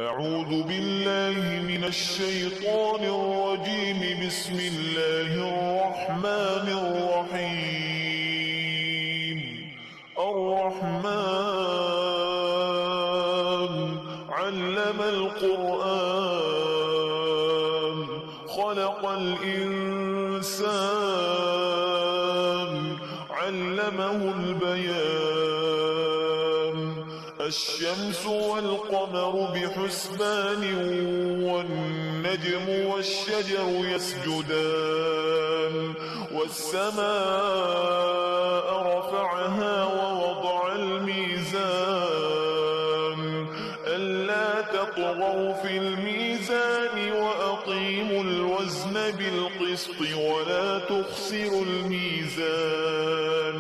أعوذ بالله من الشيطان الرجيم. بسم الله الرحمن الرحيم. الرحمن علم القرآن خلق الإنسان علمه البيان. الشمس والقمر بحسبان والنجم والشجر يسجدان. والسماء رفعها ووضع الميزان ألا تطغوا في الميزان وأقيموا الوزن بالقسط ولا تخسروا الميزان.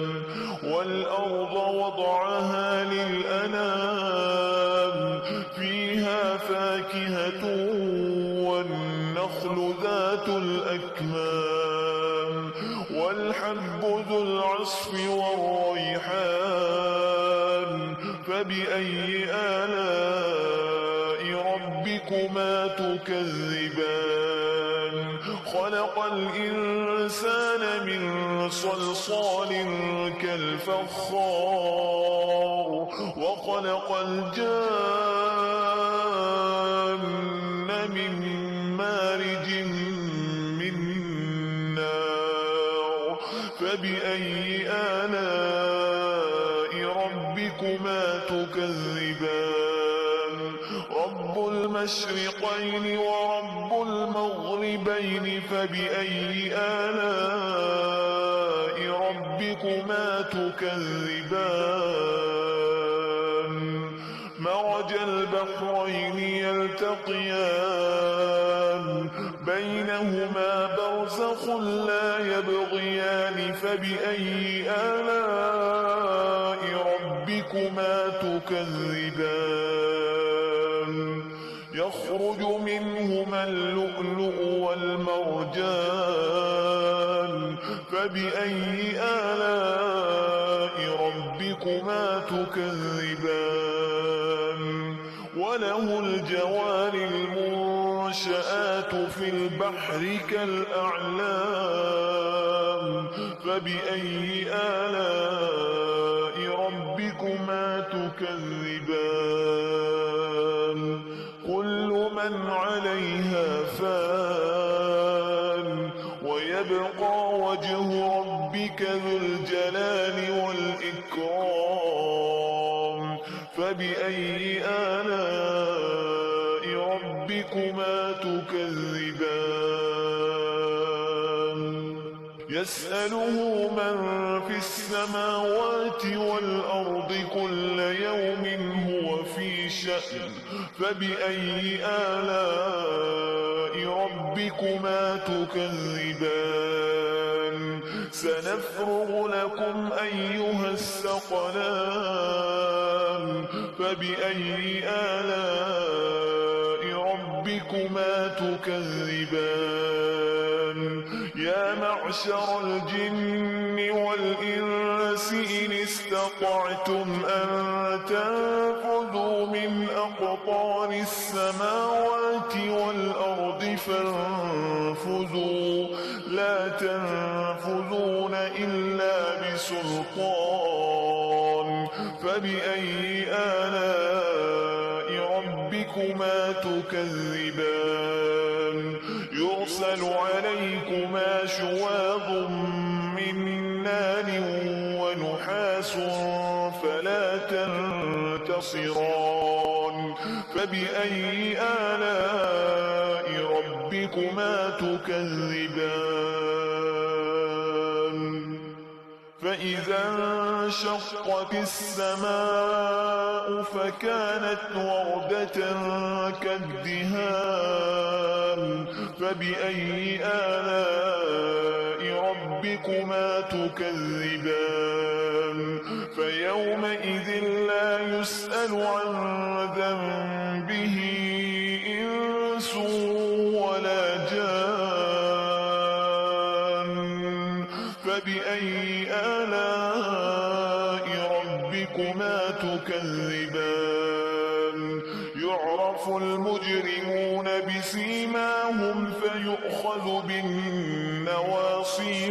والأرض وضعها للأنام فيها فاكهة والنخل ذات الأكمام والحب ذو العصف والريحان. فبأي آلاء ربكما تكذبان؟ خلق الإنسان من صلصال كالفخار وخلق الجان من مارج من نار. فبأي آلاء ربكما تكذبان؟ رب المشرقين ورب المغربين. فبأي آلاء ربكما تكذبان؟ مرج البحرين يلتقيان بينهما برزخ لا يبغيان. فبأي آلاء ربكما تكذبان؟ يخرج منهما اللؤلؤ والمرجان. فبأي آلاء ربكما تكذبان؟ وله الجوار المنشآت في البحر كالأعلام. فبأي آلاء ربكما تكذبان؟ كل من عليها فان ويبقى وجه ربك ذو الجلال والإكرام. فبأي آلاء ربكما تكذبان؟ يسأله من في السماوات والأرض كل يوم هو في شأن. فبأي آلاء ربكما تكذبان؟ سنفرغ لكم أيها الثقلان. فبأي آلاء ربكما تكذبان؟ يا معشر الجن والإنس إن استطعتم أن تنفذوا من أقطار السماوات والأرض فانفذوا لا تنفذون إلا بسلطان. فبأي آلاء ربكما تكذبان؟ يرسل عليكما شواظ من نار ونحاس فلا تنتصران. فبأي آلاء ربكما تكذبان؟ فإذا انشقت السماء فكانت وردة كالدهان. فبأي آلاء ربكما تكذبان؟ فيومئذ لا يسأل عن ذنبه إنس ولا جان. فبأي آلاء ربكما تكذبان؟ يعرف المجرمون بسيماهم فيؤخذ بالنواصي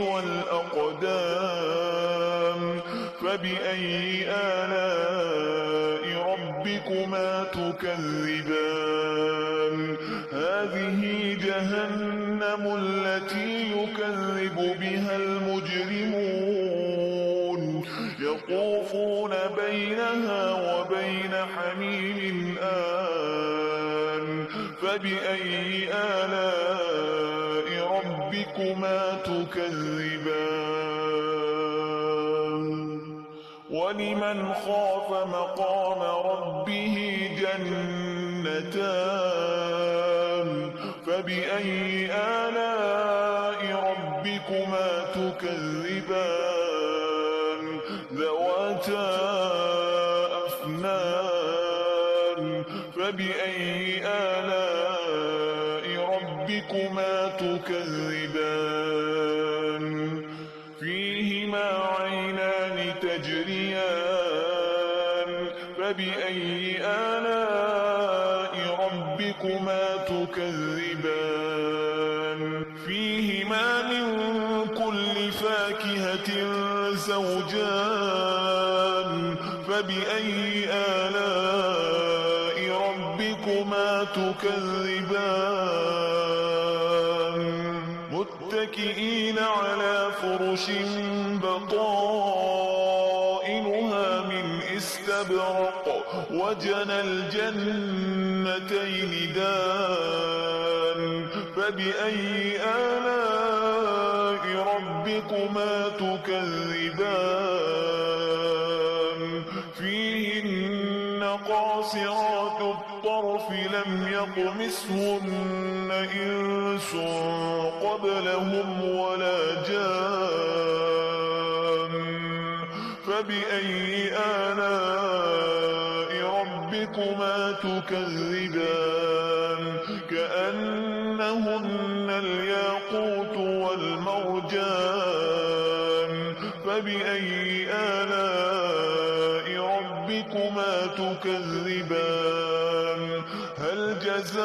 والأقدام فبأي آلاء ربكما تكذبان هذه جهنم التي يكذب بها المجرمون يطوفون بينها وبين حميم آن فبأي آلاء ربكما تكذبان ولمن خاف مقام ربه جنتان فبأي آلاء ربكما تكذبان ذواتا أفنان فبأي آلاء ربكما تكذبان فيهما عينان تجريان فبأي آلاء ربكما تكذبان فيهما من كل فاكهة زوجان فبأي آلاء ربكما تكذبان متكئين على فرش بطائنها من استبرق وجنى الجنتين دان فبأي آلاء ربكما تكذبان فيهن قاصرات الطرف لم يطمثهن إنس قبلهم ولا جان فبأي آلاء ربكما تكذبان كأنهن الياقوت والمرجان فبأي آلاء ربكما تكذبان هل جزاء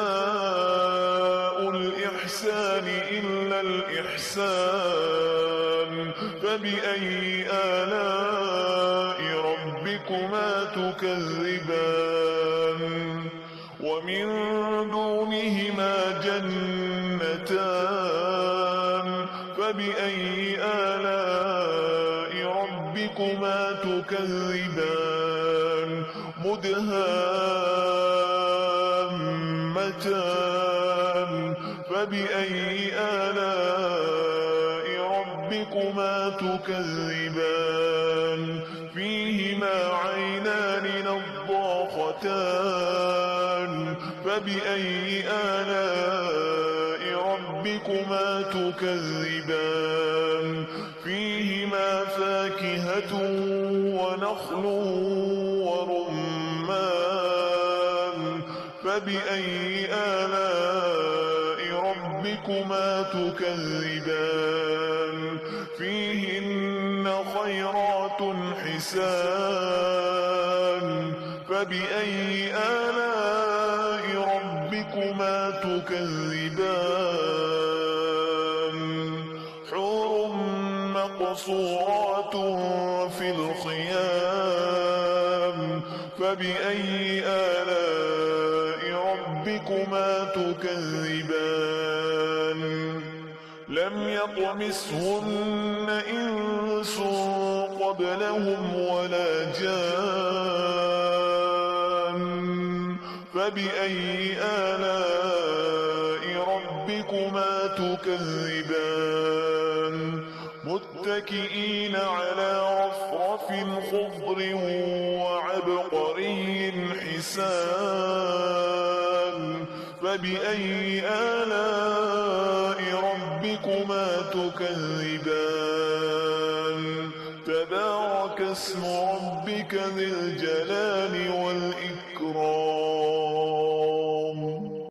الإحسان إلا الإحسان فبأي آلاء ربكما تكذبان ومن دونهما جنتان فبأي آلاء ربكما تكذبان مدهامتان فبأي آلاء ربكما تكذبان فيهما عينان نضاختان فبأي آلاء ربكما تكذبان فيهما فاكهة ونخل ورمان فبأي آلاء ربكما تكذبان فيهن خيرات حسان فبأي آلاء ربكما تكذبان حور مقصورات في الخيام فبأي آلاء ربكما تكذبان لم يطمثهن إنس قبلهم ولا جان فبأي آلاء ربكما تكذبان متكئين على رفرف خضر وعبقري حسان فبأي آلاء ربكما تكذبان تبارك اسم ربك ذي الجلال والإكرام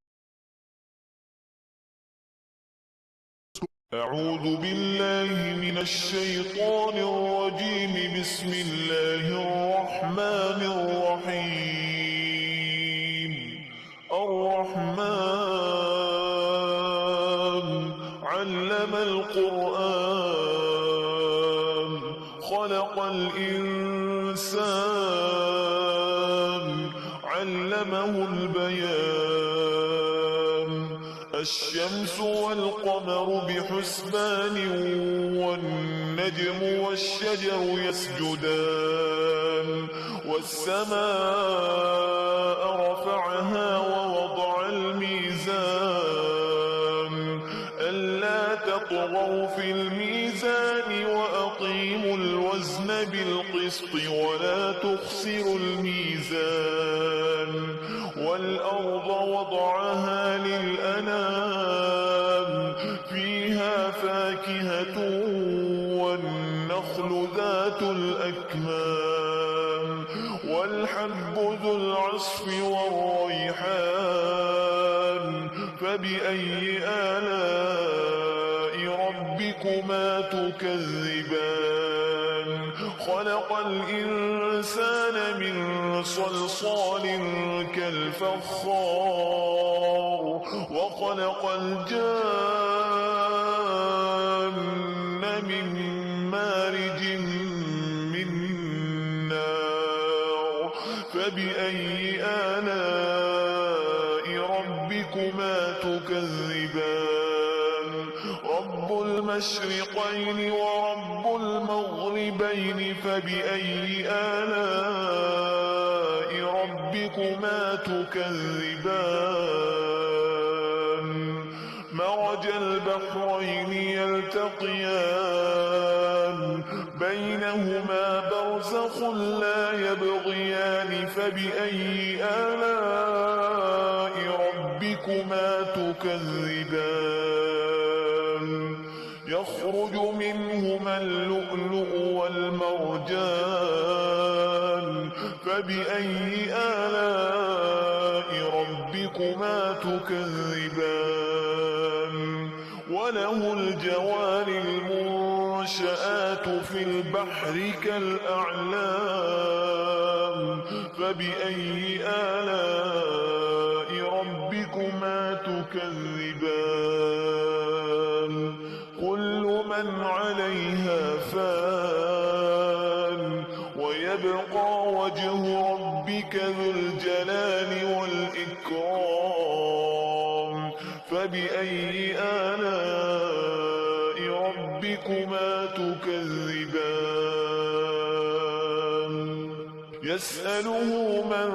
أعوذ بالله من الشيطان الرجيم بسم الله الرحمن الرحيم الرحمن علم القرآن خلق الإنسان علمه البيان الشمس والقمر بحسبان والنجم والشجر يسجدان والسماء رفعها ووضع الميزان ألا تطغوا في الميزان وأقيموا الوزن بالقسط ولا تخسروا الميزان والأرض وضعها للأنام فيها فاكهة والنخل ذات الأكمام والحب ذو العصف والريحان فبأي آلاء ربكما تكذبان خلق الإنسان من صلصال كالفخار وخلق الجان من مارج من نار فبأي آلاء ربكما تكذبان رب المشرقين ورب المغربين فبأي آلاء ربكما تكذبان مرج البحرين يلتقيان بينهما برزخ لا يبغيان فبأي آلاء ربكما تكذبان يخرج منهما اللؤلؤ والمرجان فبأي آلاء ربكما تكذبان وله الجوار المنشآت في البحر كالأعلام فبأي آلاء ربكما تكذبان كل من عليها فان ويبقى وجه ربك ذو الجلال والإكرام فبأي آلاء ربكما تكذبان يسأله من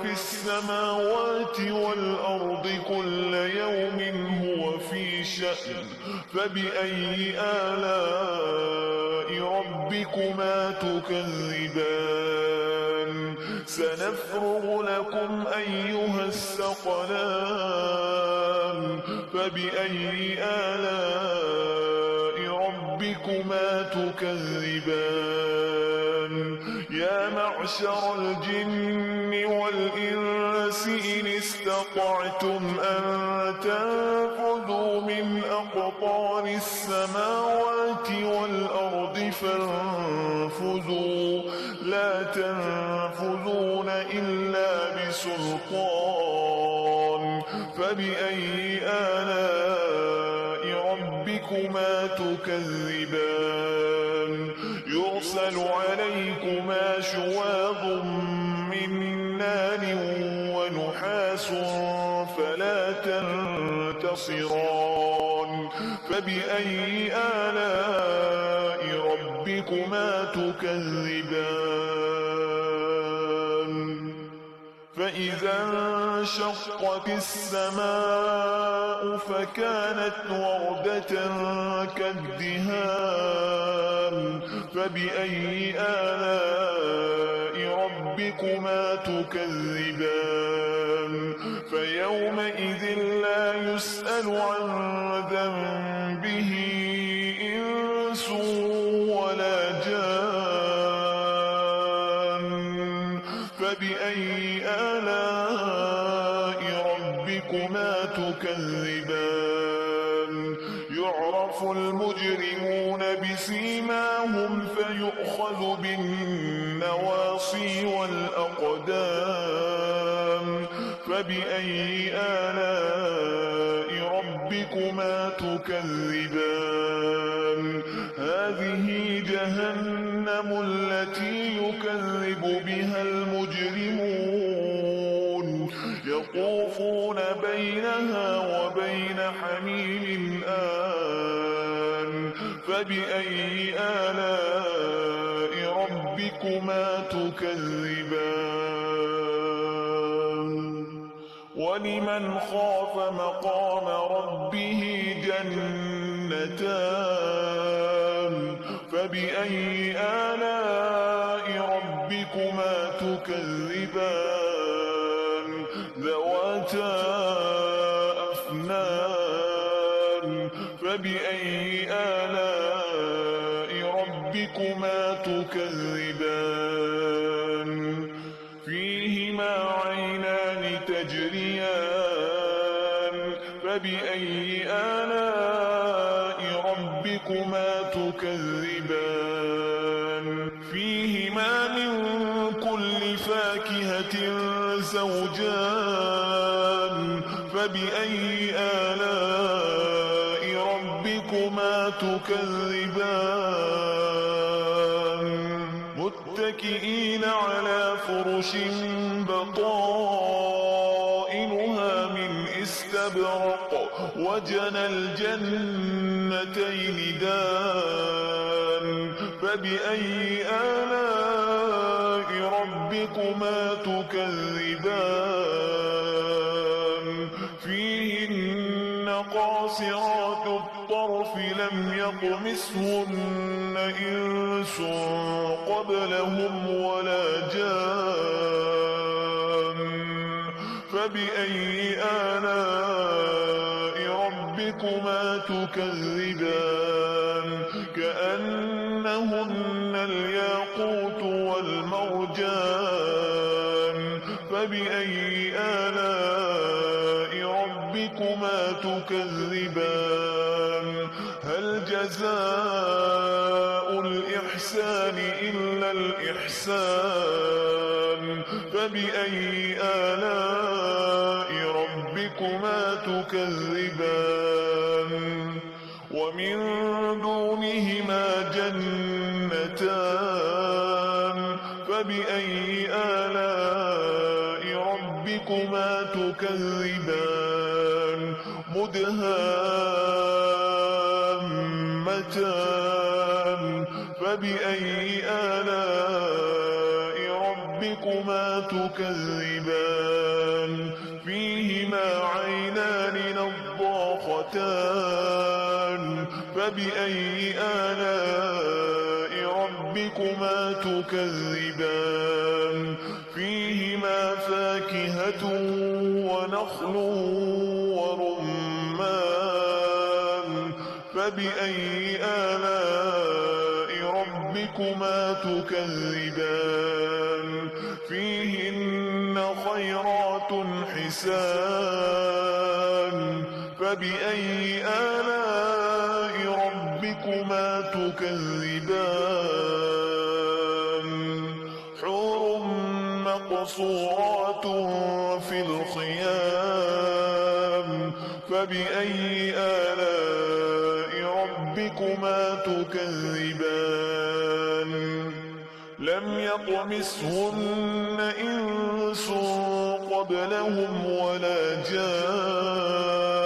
في السماوات والأرض كل يوم هو في شأن فبأي آلاء ربكما تكذبان سنفرغ لكم أيها الثقلان فبأي آلاء ربكما تكذبان يا معشر الجن والإنس إن استطعتم أن تنفذوا من أقطار السماوات والأرض فانفذوا لا تنفذون إلا بسلطان فبأي آلاء ربكما تكذبان يرسل عليكما شواظ من نار ونحاس فلا تنتصران فبأي آلاء ربكما تكذبان فإذا انشقت السماء فكانت وردة كالدهان فبأي آلاء ربكما تكذبان فيومئذ لا يسأل عن ذنبه إنس ولا جان فبأي آلاء ربكما تكذبان يعرف المجرمون بسيماهم فيؤخذ بالنواصي والأقدام فبأي آلاء ربكما تكذبان هذه جهنم التي يكذب بها المجرمون يطوفون بينها وبين حميم آن فبأي آلاء ربكما تكذبان ولمن خاف مقام ربه جنتان فبأي آلاء ربكما تكذبان ذواتا أفنان فبأي آلاء ربكما تكذبان فيهما عينان تجريان فبأي آلاء ربكما تكذبان فيهما من كل فاكهة زوجان فبأي آلاء ربكما تكذبان متكئين على فرش بطائنها من استبرق وجنى الجنتين دان فبأي آلاء ربكما تكذبان فيهن قاصرات الطرف لم يطمثهن إنس قبلهم ولا جان فبأي آلاء ربكما تكذبان كأنهن الياقوت والمرجان فبأي آلاء ربكما تكذبان هل جزاء الإحسان إلا الإحسان فبأي آلاء ربكما تكذبان ومن دونهما جنتان فبأي آلاء ربكما تكذبان مدهامتان فبأي آلاء ربكما تكذبان فيهما عينان نضاختان فبأي آلاء ربكما تكذبان فيهما فاكهة ونخل ورمان فبأي آلاء ربكما تكذبان فيهن خيرات حسان فبأي آلاء ربكما تكذبان حور مقصورات في الخيام فبأي آلاء ربكما تكذبان لم يطمثهن إنس قبلهم ولا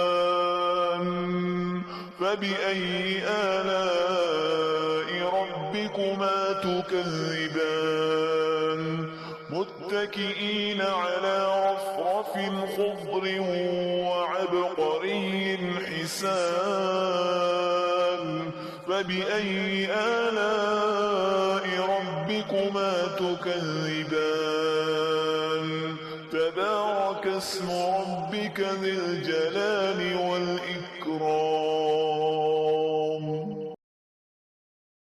جان فبأي آلاء ربكما تكذبان متكئين على رفرف خضر وعبقري حسان فبأي آلاء ربكما تكذبان تبارك اسم ربك ذي الجلال والإكرام